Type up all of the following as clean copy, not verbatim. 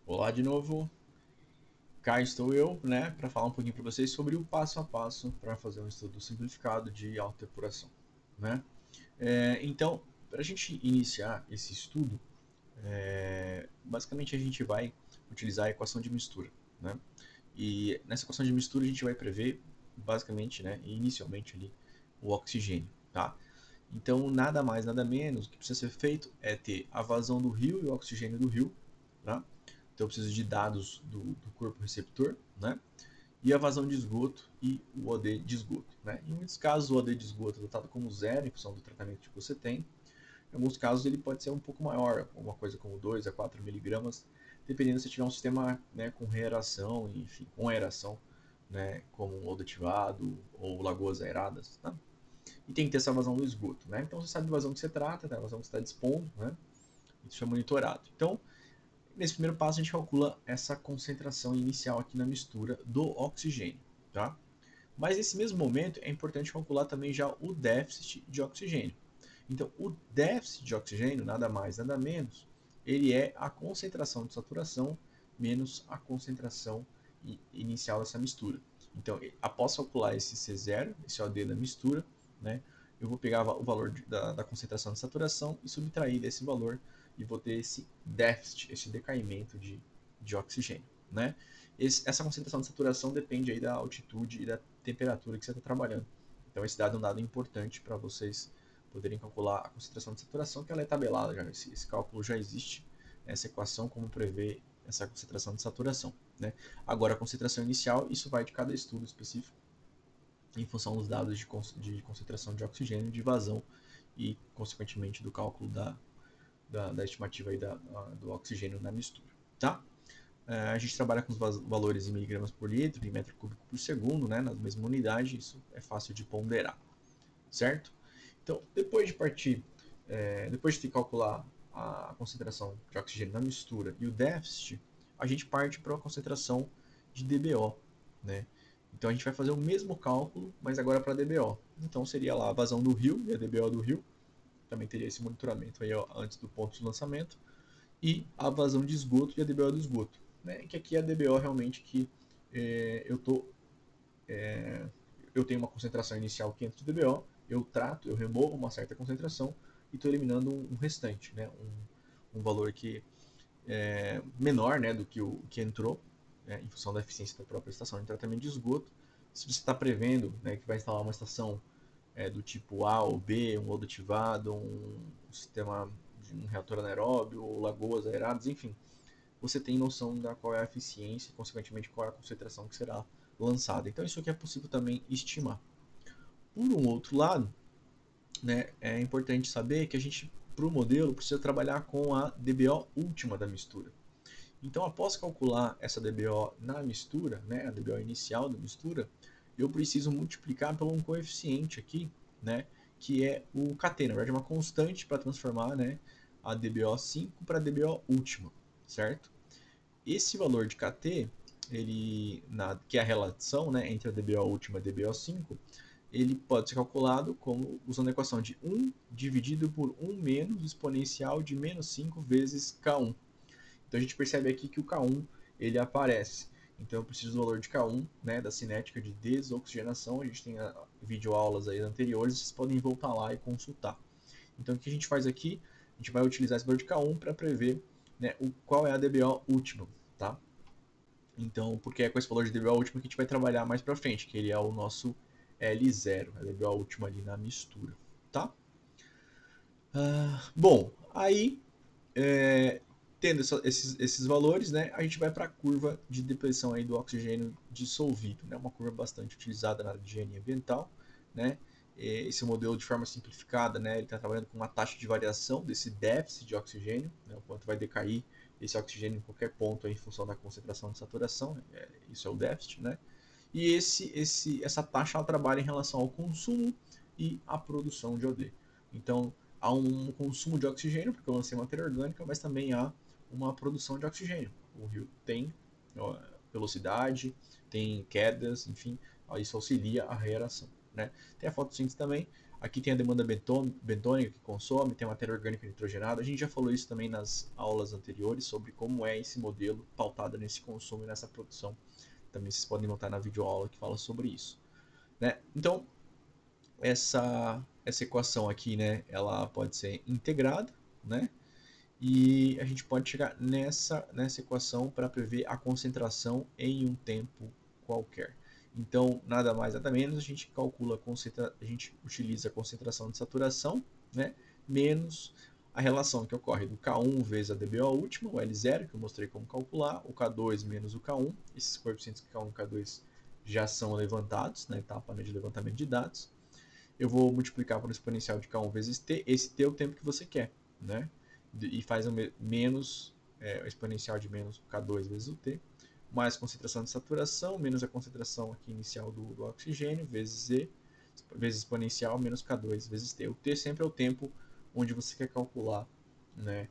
Olá de novo, cá estou eu, né, para falar um pouquinho para vocês sobre o passo a passo para fazer um estudo simplificado de autodepuração, né? Então, para a gente iniciar esse estudo, basicamente a gente vai utilizar a equação de mistura, né? E nessa equação de mistura a gente vai prever, basicamente, né, inicialmente ali, o oxigênio, tá? Então, nada mais, nada menos, o que precisa ser feito é ter a vazão do rio e o oxigênio do rio, tá? Então eu preciso de dados do corpo receptor, né? E a vazão de esgoto e o OD de esgoto, né? Em muitos casos o OD de esgoto é dotado como zero em função do tratamento que você tem. Em alguns casos ele pode ser um pouco maior, alguma coisa como 2 a 4 miligramas, dependendo se tiver um sistema, né, com reaeração, enfim, com aeração, né, como um lodo ativado ou lagoas aeradas, tá? E tem que ter essa vazão do esgoto, né? Então você sabe a vazão que você trata, tá? A vazão que você está dispondo, né? Isso é monitorado. Então, nesse primeiro passo, a gente calcula essa concentração inicial aqui na mistura do oxigênio, tá? Mas nesse mesmo momento é importante calcular também já o déficit de oxigênio. Então, o déficit de oxigênio, nada mais, nada menos, ele é a concentração de saturação menos a concentração inicial dessa mistura. Então, após calcular esse C0, esse OD da mistura, né, eu vou pegar o valor da concentração de saturação e subtrair desse valor e vou ter esse déficit, esse decaimento de oxigênio, né? Essa concentração de saturação depende aí da altitude e da temperatura que você está trabalhando. Então esse dado é um dado importante para vocês poderem calcular a concentração de saturação, que ela é tabelada já, esse cálculo já existe, essa equação como prevê essa concentração de saturação, né? Agora a concentração inicial, isso vai de cada estudo específico, em função dos dados de concentração de oxigênio, de vazão e, consequentemente, do cálculo da estimativa aí do oxigênio na mistura, tá? A gente trabalha com os valores em miligramas por litro, em metro cúbico por segundo, né, na mesma unidade, isso é fácil de ponderar, certo? Então, depois de partir, depois de calcular a concentração de oxigênio na mistura e o déficit, a gente parte para a concentração de DBO, né? Então a gente vai fazer o mesmo cálculo, mas agora para DBO. Então seria lá a vazão do rio e a DBO do rio, também teria esse monitoramento aí antes do ponto de lançamento, e a vazão de esgoto e a DBO do esgoto, né? Que aqui é a DBO realmente que eu tô eu tenho uma concentração inicial 500 de DBO, eu trato, eu removo uma certa concentração e estou eliminando um restante, né? Um valor que é menor, né, do que o que entrou, né, em função da eficiência da própria estação de tratamento de esgoto. Se você está prevendo, né, que vai instalar uma estação do tipo A ou B, um lodo ativado, um sistema de um reator anaeróbio, ou lagoas aeradas, enfim, você tem noção da qual é a eficiência e, consequentemente, qual é a concentração que será lançada. Então, isso aqui é possível também estimar. Por um outro lado, né, é importante saber que a gente, para o modelo, precisa trabalhar com a DBO última da mistura. Então, após calcular essa DBO na mistura, né, a DBO inicial da mistura, eu preciso multiplicar por um coeficiente aqui, né, que é o KT, na verdade, uma constante para transformar, né, a DBO 5 para a DBO última, certo? Esse valor de KT, que é a relação, né, entre a DBO última e a DBO 5, ele pode ser calculado como usando a equação de 1 dividido por 1 menos exponencial de menos 5 vezes K1. Então a gente percebe aqui que o K1 ele aparece. Então eu preciso do valor de K1, né, da cinética de desoxigenação. A gente tem videoaulas aí anteriores, vocês podem voltar lá e consultar. Então o que a gente faz aqui? A gente vai utilizar esse valor de K1 para prever, né, qual é a DBO última, tá? Então, porque é com esse valor de DBO última que a gente vai trabalhar mais para frente, que ele é o nosso L0, a DBO última ali na mistura, tá? Bom, aí tendo esses valores, né, a gente vai para a curva de depressão aí do oxigênio dissolvido, né, uma curva bastante utilizada na área de engenharia ambiental, né. Esse modelo de forma simplificada, né, ele está trabalhando com uma taxa de variação desse déficit de oxigênio, né, o quanto vai decair esse oxigênio em qualquer ponto aí, em função da concentração de saturação, isso é o déficit, né. E essa taxa ela trabalha em relação ao consumo e à produção de OD. Então, há um consumo de oxigênio, porque eu lancei matéria orgânica, mas também há uma produção de oxigênio. O rio tem velocidade, tem quedas, enfim, isso auxilia a reaeração, né? Tem a fotossíntese também. Aqui tem a demanda bentônica que consome, tem a matéria orgânica nitrogenada. A gente já falou isso também nas aulas anteriores sobre como é esse modelo pautado nesse consumo e nessa produção. Também vocês podem notar na videoaula que fala sobre isso, né? Então, essa equação aqui, né, ela pode ser integrada, né? E a gente pode chegar nessa equação para prever a concentração em um tempo qualquer. Então, nada mais, nada menos, a gente calcula a gente utiliza a concentração de saturação, né, menos a relação que ocorre do K1 vezes a DBO última, o L0, que eu mostrei como calcular, o K2 menos o K1, esses coeficientes K1 e K2 já são levantados na etapa de levantamento de dados. Eu vou multiplicar por exponencial de K1 vezes T, esse T é o tempo que você quer, né? E faz menos o exponencial de menos K2 vezes o T, mais concentração de saturação, menos a concentração aqui inicial do oxigênio, vezes Z, vezes exponencial, menos K2 vezes T. O T sempre é o tempo onde você quer calcular, né,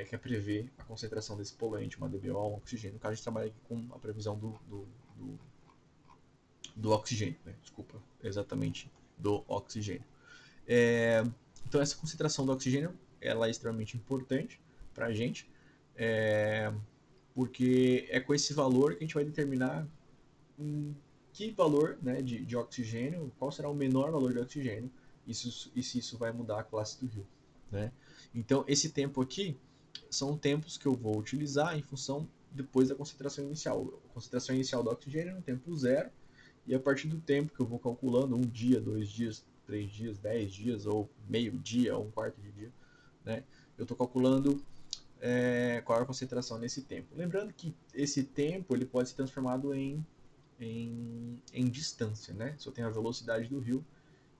quer prever a concentração desse poluente, uma DBO, um oxigênio. No caso, a gente trabalha aqui com a previsão do oxigênio, né? Desculpa, exatamente do oxigênio. Então, essa concentração do oxigênio ela é extremamente importante para a gente, porque é com esse valor que a gente vai determinar que valor, né, de oxigênio, qual será o menor valor de oxigênio, e se isso vai mudar a classe do rio, né? Então, esse tempo aqui são tempos que eu vou utilizar em função depois da concentração inicial. A concentração inicial do oxigênio é no tempo zero, e a partir do tempo que eu vou calculando, 1 dia, 2 dias, 3 dias, 10 dias, ou meio dia, ou um quarto de dia, né? Eu estou calculando qual é a concentração nesse tempo. Lembrando que esse tempo ele pode ser transformado em distância, né? Se eu tenho a velocidade do rio,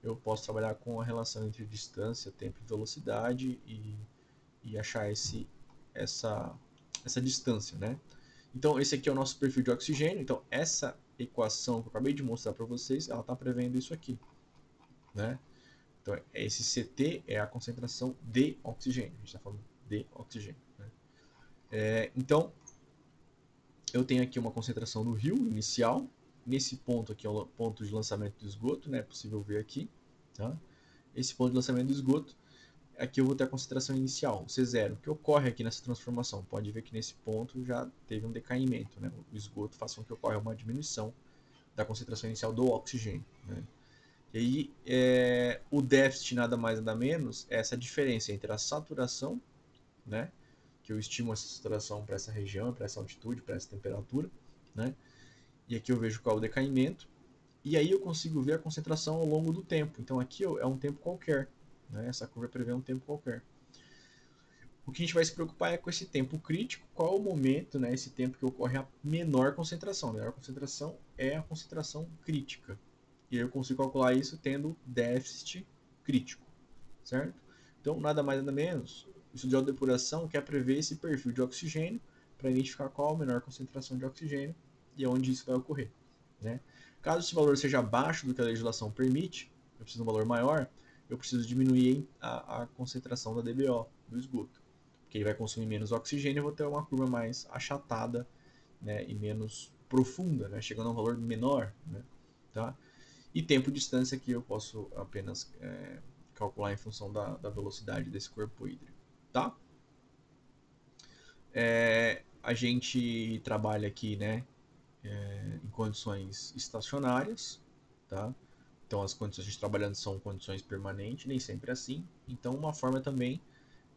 eu posso trabalhar com a relação entre distância, tempo e velocidade e achar essa distância, né? Então, esse aqui é o nosso perfil de oxigênio. Então, essa equação que eu acabei de mostrar para vocês, ela está prevendo isso aqui, né? Então, esse CT é a concentração de oxigênio. A gente está falando de oxigênio, né? Então, eu tenho aqui uma concentração no rio inicial. Nesse ponto aqui é o ponto de lançamento do esgoto, né? É possível ver aqui, tá? Esse ponto de lançamento do esgoto, aqui eu vou ter a concentração inicial, C0. O que ocorre aqui nessa transformação? Pode ver que nesse ponto já teve um decaimento, né? O esgoto faz com que ocorra uma diminuição da concentração inicial do oxigênio, né? E aí, o déficit nada mais nada menos é essa diferença entre a saturação, né? Que eu estimo essa saturação para essa região, para essa altitude, para essa temperatura, né? E aqui eu vejo qual é o decaimento. E aí eu consigo ver a concentração ao longo do tempo. Então aqui é um tempo qualquer, né? Essa curva prevê um tempo qualquer. O que a gente vai se preocupar é com esse tempo crítico, qual é o momento, né, esse tempo que ocorre a menor concentração. A menor concentração é a concentração crítica. E eu consigo calcular isso tendo déficit crítico, certo? Então, nada mais nada menos, o estudo de autodepuração quer prever esse perfil de oxigênio para identificar qual a menor concentração de oxigênio e onde isso vai ocorrer, né? Caso esse valor seja abaixo do que a legislação permite, eu preciso de um valor maior, eu preciso diminuir a concentração da DBO, do esgoto, porque ele vai consumir menos oxigênio e eu vou ter uma curva mais achatada, né, e menos profunda, né, chegando a um valor menor, né, tá? E tempo de distância que eu posso apenas calcular em função da velocidade desse corpo hídrico, tá? A gente trabalha aqui, né, em condições estacionárias, tá? Então as condições que a gente trabalhando são condições permanentes, nem sempre é assim. Então uma forma também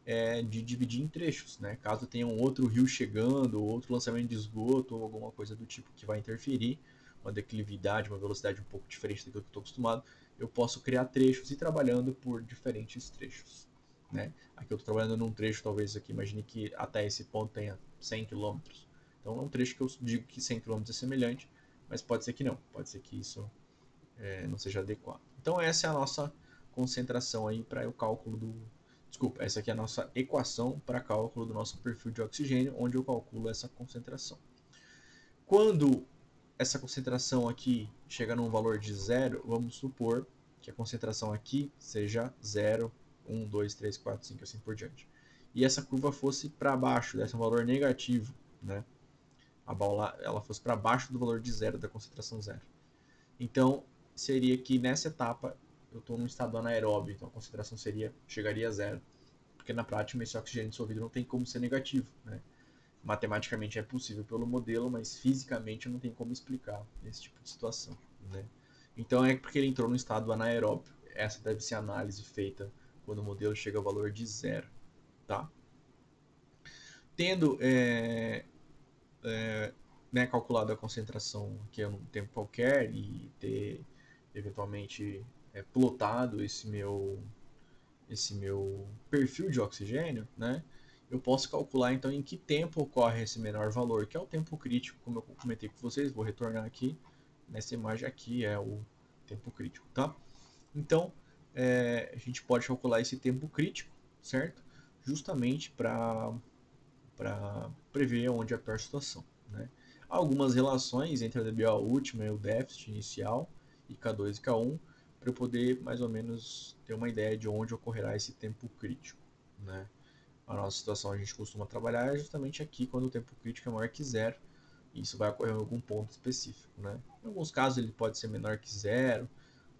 é de dividir em trechos, né? Caso tenha um outro rio chegando, ou outro lançamento de esgoto, ou alguma coisa do tipo que vai interferir, uma declividade, uma velocidade um pouco diferente do que eu estou acostumado, eu posso criar trechos e ir trabalhando por diferentes trechos, né? Aqui eu estou trabalhando num trecho, talvez aqui, imagine que até esse ponto tenha 100 km. Então é um trecho que eu digo que 100 km é semelhante, mas pode ser que não, pode ser que isso não seja adequado. Então essa é a nossa concentração aí para o cálculo do... Desculpa, essa aqui é a nossa equação para cálculo do nosso perfil de oxigênio, onde eu calculo essa concentração. Quando essa concentração aqui chega num valor de 0, vamos supor que a concentração aqui seja 0, 1, 2, 3, 4, 5, assim por diante. E essa curva fosse para baixo, desse um valor negativo, né? A bola ela fosse para baixo do valor de 0, da concentração 0. Então, seria que nessa etapa eu estou num estado anaeróbio, então a concentração chegaria a zero. Porque na prática esse oxigênio dissolvido não tem como ser negativo, né? Matematicamente é possível pelo modelo, mas fisicamente não tem como explicar esse tipo de situação, né? Então é porque ele entrou no estado anaeróbio. Essa deve ser a análise feita quando o modelo chega ao valor de zero, tá? Tendo né, calculado a concentração aqui em um tempo qualquer e ter eventualmente plotado esse meu perfil de oxigênio, né, eu posso calcular então em que tempo ocorre esse menor valor, que é o tempo crítico, como eu comentei com vocês. Vou retornar aqui, nessa imagem aqui é o tempo crítico, tá? Então, a gente pode calcular esse tempo crítico, certo? Justamente para prever onde é a pior situação, né? Há algumas relações entre a DBO última e o déficit inicial, e K2 e K1, para eu poder mais ou menos ter uma ideia de onde ocorrerá esse tempo crítico, né? A nossa situação a gente costuma trabalhar justamente aqui, quando o tempo crítico é maior que zero, e isso vai ocorrer em algum ponto específico, né? Em alguns casos ele pode ser menor que zero,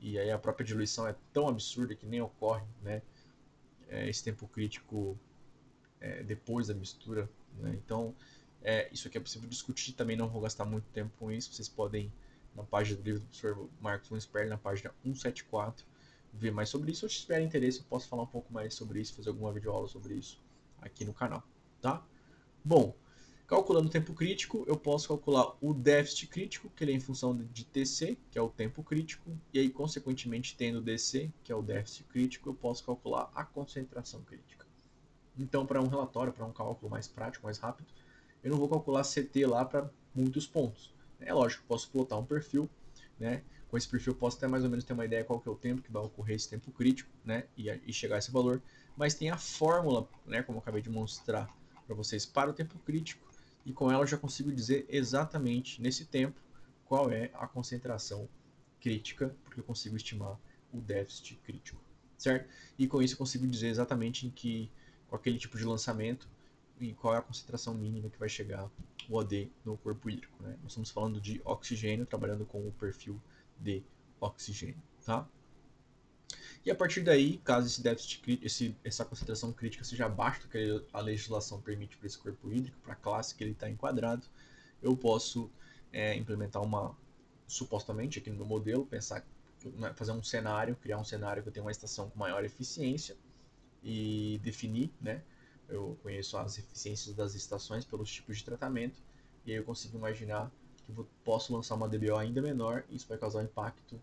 e aí a própria diluição é tão absurda que nem ocorre, né? Esse tempo crítico depois da mistura, né? Então, isso aqui é possível discutir, também não vou gastar muito tempo com isso. Vocês podem, na página do livro do professor Marcos von Sperling, na página 174, ver mais sobre isso. Ou se tiver interesse, eu posso falar um pouco mais sobre isso, fazer alguma videoaula sobre isso aqui no canal, tá? Bom, calculando o tempo crítico, eu posso calcular o déficit crítico, que ele é em função de TC, que é o tempo crítico, e aí, consequentemente, tendo DC, que é o déficit crítico, eu posso calcular a concentração crítica. Então, para um relatório, para um cálculo mais prático, mais rápido, eu não vou calcular CT lá para muitos pontos. É lógico, eu posso plotar um perfil, né? Com esse perfil eu posso até mais ou menos ter uma ideia qual que é o tempo que vai ocorrer esse tempo crítico, né? E chegar a esse valor. Mas tem a fórmula, né? Como eu acabei de mostrar para vocês, para o tempo crítico, e com ela eu já consigo dizer exatamente nesse tempo qual é a concentração crítica, porque eu consigo estimar o déficit crítico, certo? E com isso eu consigo dizer exatamente com aquele tipo de lançamento, e qual é a concentração mínima que vai chegar o OD no corpo hídrico, né? Nós estamos falando de oxigênio, trabalhando com o perfil de oxigênio, tá? E a partir daí, caso esse déficit, essa concentração crítica seja abaixo do que a legislação permite para esse corpo hídrico, para a classe que ele está enquadrado, eu posso implementar supostamente aqui no meu modelo, fazer um cenário, criar um cenário que eu tenha uma estação com maior eficiência e definir, né? Eu conheço as eficiências das estações pelos tipos de tratamento, e aí eu consigo imaginar que eu posso lançar uma DBO ainda menor, e isso vai causar um impacto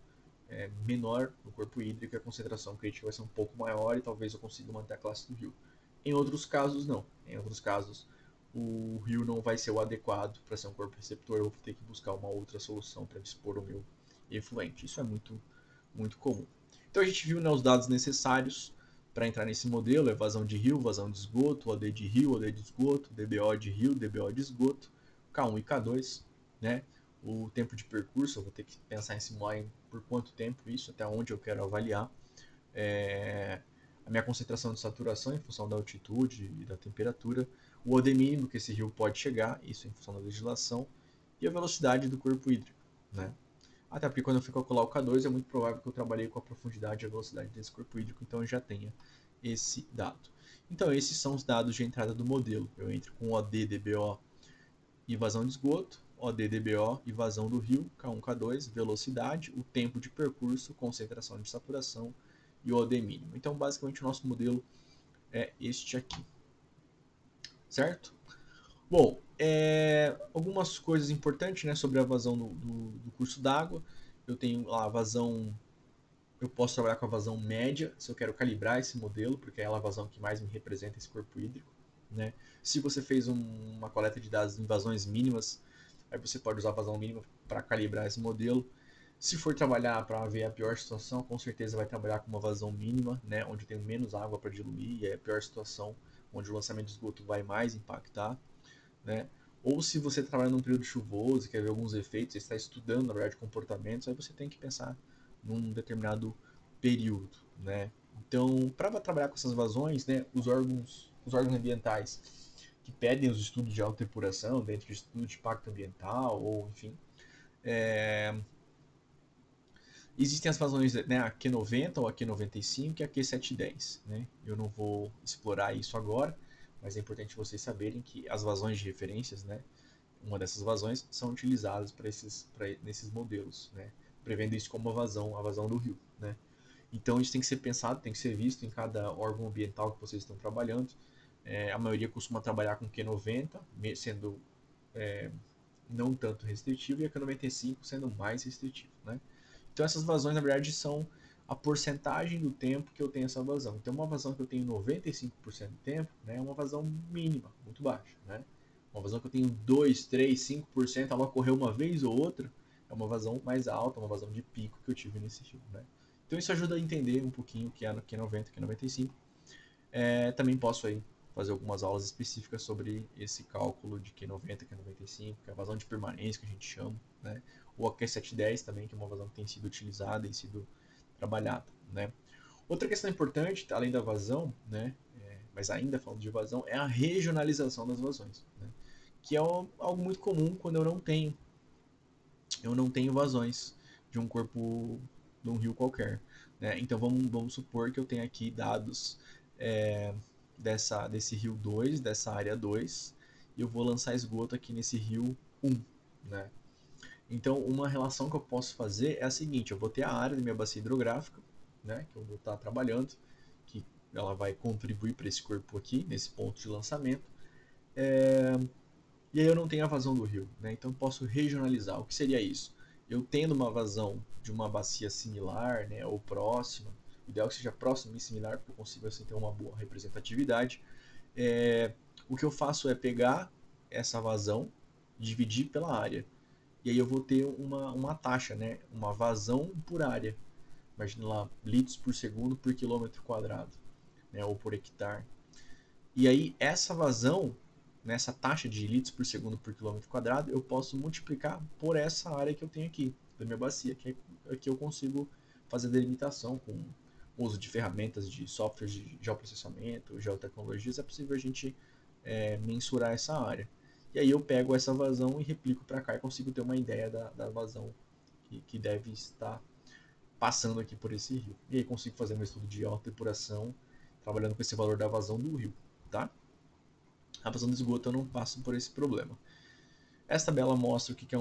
menor no corpo hídrico, e a concentração crítica vai ser um pouco maior, e talvez eu consiga manter a classe do rio. Em outros casos, não. Em outros casos, o rio não vai ser o adequado para ser um corpo receptor, eu vou ter que buscar uma outra solução para dispor o meu efluente. Isso é muito, muito comum. Então a gente viu, né, os dados necessários para entrar nesse modelo: evasão de rio, vazão de esgoto, OD de rio, OD de esgoto, DBO de rio, DBO de esgoto, K1 e K2, né? O tempo de percurso, eu vou ter que pensar em simular por quanto tempo isso, até onde eu quero avaliar. A minha concentração de saturação em função da altitude e da temperatura, o OD mínimo que esse rio pode chegar, isso em função da legislação, e a velocidade do corpo hídrico, né? Até porque quando eu for calcular o K2, é muito provável que eu trabalhei com a profundidade e a velocidade desse corpo hídrico, então eu já tenha esse dado. Então esses são os dados de entrada do modelo. Eu entro com OD, DBO e vazão de esgoto, OD, DBO e vazão do rio, K1, K2, velocidade, o tempo de percurso, concentração de saturação e o OD mínimo. Então basicamente o nosso modelo é este aqui, certo? Bom, algumas coisas importantes, né, sobre a vazão do curso d'água. Eu tenho lá a vazão, eu posso trabalhar com a vazão média, se eu quero calibrar esse modelo, porque é a vazão que mais me representa esse corpo hídrico, né? Se você fez uma coleta de dados em vazões mínimas, aí você pode usar a vazão mínima para calibrar esse modelo. Se for trabalhar para ver a pior situação, com certeza vai trabalhar com uma vazão mínima, né, onde tem menos água para diluir, e é a pior situação, onde o lançamento de esgoto vai mais impactar, né? Ou se você trabalha num período chuvoso e quer ver alguns efeitos, você está estudando, na verdade, comportamentos, aí você tem que pensar num determinado período, né? Então, para trabalhar com essas vazões, né, os órgãos ambientais que pedem os estudos de autodepuração, dentro de estudo de impacto ambiental, ou enfim, Existem as vazões, né, a Q90 ou a Q95 e a Q710, né? Eu não vou explorar isso agora, mas é importante vocês saberem que as vazões de referências, né, uma dessas vazões são utilizadas nesses modelos, né? Prevendo isso como a vazão do rio, né? Então isso tem que ser pensado, tem que ser visto em cada órgão ambiental que vocês estão trabalhando. A maioria costuma trabalhar com Q90, sendo não tanto restritivo, e a Q95 sendo mais restritivo, né? Então essas vazões, na verdade, são a porcentagem do tempo que eu tenho essa vazão. Então uma vazão que eu tenho 95% do tempo, né, é uma vazão mínima, muito baixa, né? Uma vazão que eu tenho 2, 3, 5%, ela ocorreu uma vez ou outra, é uma vazão mais alta, uma vazão de pico que eu tive nesse filme, né? Então isso ajuda a entender um pouquinho o que é no Q90, Q95. Também posso aí fazer algumas aulas específicas sobre esse cálculo de Q90, Q95, que é a vazão de permanência que a gente chama, né? Ou a Q710 também, que é uma vazão que tem sido utilizada e sido trabalhada, né? Outra questão importante, além da vazão, né, mas ainda falando de vazão, é a regionalização das vazões, né? Que é algo muito comum quando eu não tenho vazões de um corpo de um rio qualquer, né? Então vamos supor que eu tenho aqui dados é, desse rio 2, dessa área 2, e eu vou lançar esgoto aqui nesse rio 1, né? Então uma relação que eu posso fazer é a seguinte: eu vou ter a área da minha bacia hidrográfica, né, que eu vou estar trabalhando, que ela vai contribuir para esse corpo aqui, nesse ponto de lançamento. E aí eu não tenho a vazão do rio, né? Então eu posso regionalizar. O que seria isso? Eu tendo uma vazão de uma bacia similar, né, ou próxima, o ideal é que seja próximo e similar, porque eu consigo assim ter uma boa representatividade. O que eu faço é pegar essa vazão, dividir pela área. E aí eu vou ter uma taxa, né? Uma vazão por área. Imagina lá, litros por segundo por quilômetro quadrado, né? Ou por hectare. E aí essa vazão, nessa taxa de litros por segundo por quilômetro quadrado, eu posso multiplicar por essa área que eu tenho aqui, da minha bacia, que aqui eu consigo fazer a delimitação com o uso de ferramentas de softwares de geoprocessamento, geotecnologias, é possível a gente mensurar essa área. E aí eu pego essa vazão e replico para cá e consigo ter uma ideia da vazão que deve estar passando aqui por esse rio. E aí consigo fazer meu estudo de autodepuração trabalhando com esse valor da vazão do rio, tá? A vazão do esgoto eu não passo por esse problema. Essa tabela mostra o que é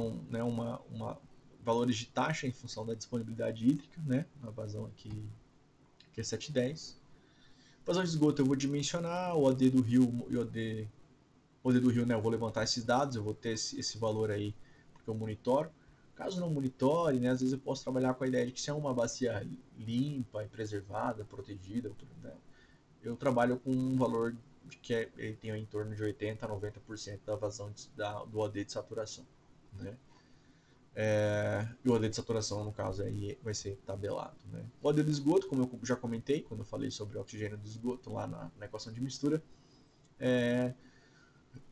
valores de taxa em função da disponibilidade hídrica, né? A vazão aqui que é 710. Vazão de esgoto eu vou dimensionar, o OD do rio e o OD do rio, né? Eu vou levantar esses dados, eu vou ter esse valor aí porque eu monitoro. Caso não monitore, né, às vezes eu posso trabalhar com a ideia de que se é uma bacia limpa e preservada, protegida, né, eu trabalho com um valor de que ele tem em torno de 80 a 90% da vazão do OD de saturação, né? E o OD de saturação, no caso, aí vai ser tabelado, né? O OD do esgoto, como eu já comentei quando eu falei sobre o oxigênio do esgoto lá na equação de mistura,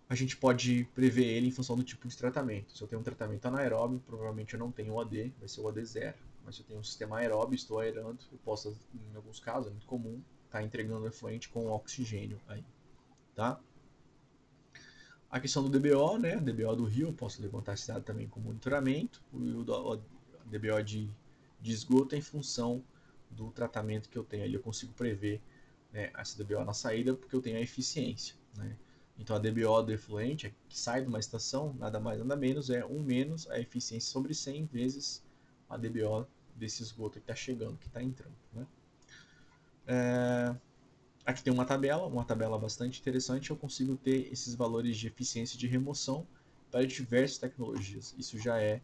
a gente pode prever ele em função do tipo de tratamento. Se eu tenho um tratamento anaeróbio, provavelmente eu não tenho OD, vai ser o OD zero. Mas se eu tenho um sistema aeróbio, estou aerando, eu posso, em alguns casos, é muito comum, estar entregando efluente com oxigênio aí, tá? A questão do DBO, né? DBO do rio, eu posso levantar esse dado também com monitoramento. O DBO de esgoto é em função do tratamento que eu tenho ali. Eu consigo prever, né, essa DBO na saída porque eu tenho a eficiência, né? Então a DBO do efluente, que sai de uma estação, nada mais nada menos, é 1 menos a eficiência sobre 100 vezes a DBO desse esgoto que está chegando, que está entrando, né? Aqui tem uma tabela bastante interessante. Eu consigo ter esses valores de eficiência de remoção para diversas tecnologias. Isso já é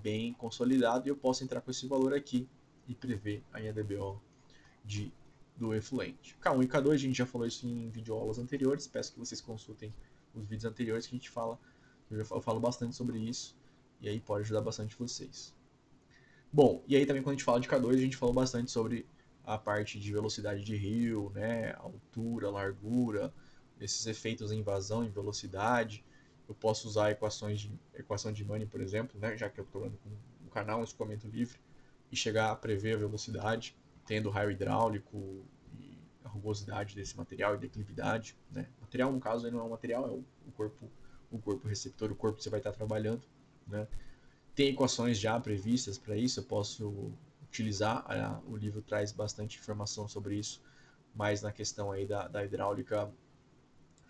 bem consolidado e eu posso entrar com esse valor aqui e prever a DBO do efluente. K1 e K2, a gente já falou isso em videoaulas anteriores. Peço que vocês consultem os vídeos anteriores que a gente fala. Eu falo bastante sobre isso e aí pode ajudar bastante vocês. Bom, e aí também quando a gente fala de K2, a gente falou bastante sobre a parte de velocidade de rio, né, altura, largura, esses efeitos em vazão, em velocidade. Eu posso usar equação de Money, por exemplo, né, já que eu estou falando com um canal, um escoamento livre, e chegar a prever a velocidade, tendo raio hidráulico e a rugosidade desse material e declividade, né. O material, no caso, não é um material, é o corpo receptor, o corpo que você vai estar trabalhando, né. Tem equações já previstas para isso, eu posso utilizar. O livro traz bastante informação sobre isso, mas na questão aí da hidráulica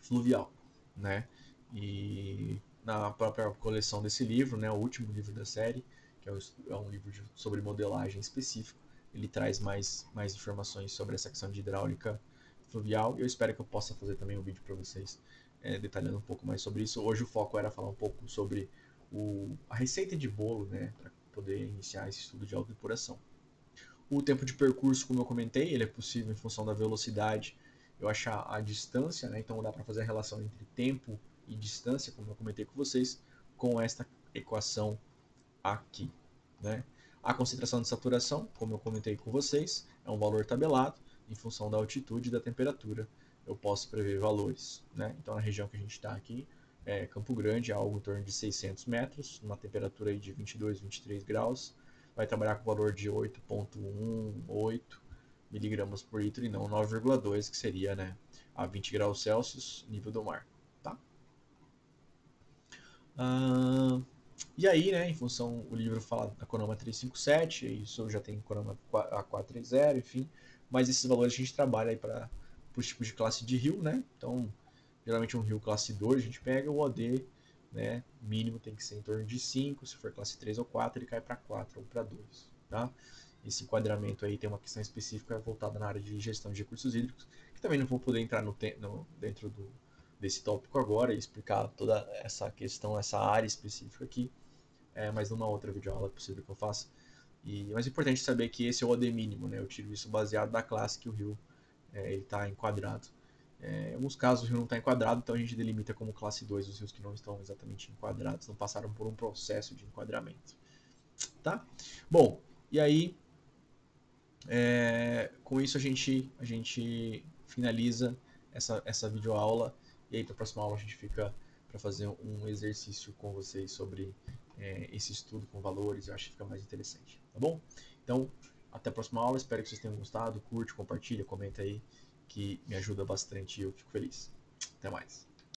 fluvial, né? E na própria coleção desse livro, né, o último livro da série, que é um livro sobre modelagem específico, ele traz mais informações sobre essa questão de hidráulica fluvial. E eu espero que eu possa fazer também um vídeo para vocês detalhando um pouco mais sobre isso. Hoje o foco era falar um pouco sobre a receita de bolo, né, para poder iniciar esse estudo de autodepuração. O tempo de percurso, como eu comentei, ele é possível em função da velocidade, eu achar a distância, né? Então dá para fazer a relação entre tempo e distância, como eu comentei com vocês, com esta equação aqui, né? A concentração de saturação, como eu comentei com vocês, é um valor tabelado em função da altitude e da temperatura. Eu posso prever valores, né? Então na região que a gente está aqui, Campo Grande, é algo em torno de 600 metros, uma temperatura aí de 22, 23 graus, vai trabalhar com o valor de 8,18 miligramas por litro e não 9,2, que seria, né, a 20 graus Celsius, nível do mar. Tá? E aí, né, em função, o livro fala da Conama 357, isso já tem Conama A430, enfim, mas esses valores a gente trabalha aí para os tipos de classe de rio, né? Então, geralmente um rio classe 2 a gente pega, o OD, né, mínimo tem que ser em torno de 5, se for classe 3 ou 4 ele cai para 4 ou para 2, tá? Esse enquadramento aí tem uma questão específica voltada na área de gestão de recursos hídricos, que também não vou poder entrar dentro desse tópico agora e explicar toda essa questão, essa área específica aqui, mas numa outra videoaula é possível que eu faça. Mas é importante saber que esse é o OD mínimo, né? Eu tiro isso baseado da classe que o rio está enquadrado. Em alguns casos o rio não está enquadrado, então a gente delimita como classe 2 os rios que não estão exatamente enquadrados, não passaram por um processo de enquadramento. Tá? Bom, e aí com isso a gente finaliza essa videoaula, e aí para a próxima aula a gente fica para fazer um exercício com vocês sobre esse estudo com valores. Eu acho que fica mais interessante, tá bom? Então, até a próxima aula, espero que vocês tenham gostado, curte, compartilha, comenta aí, que me ajuda bastante e eu fico feliz. Até mais.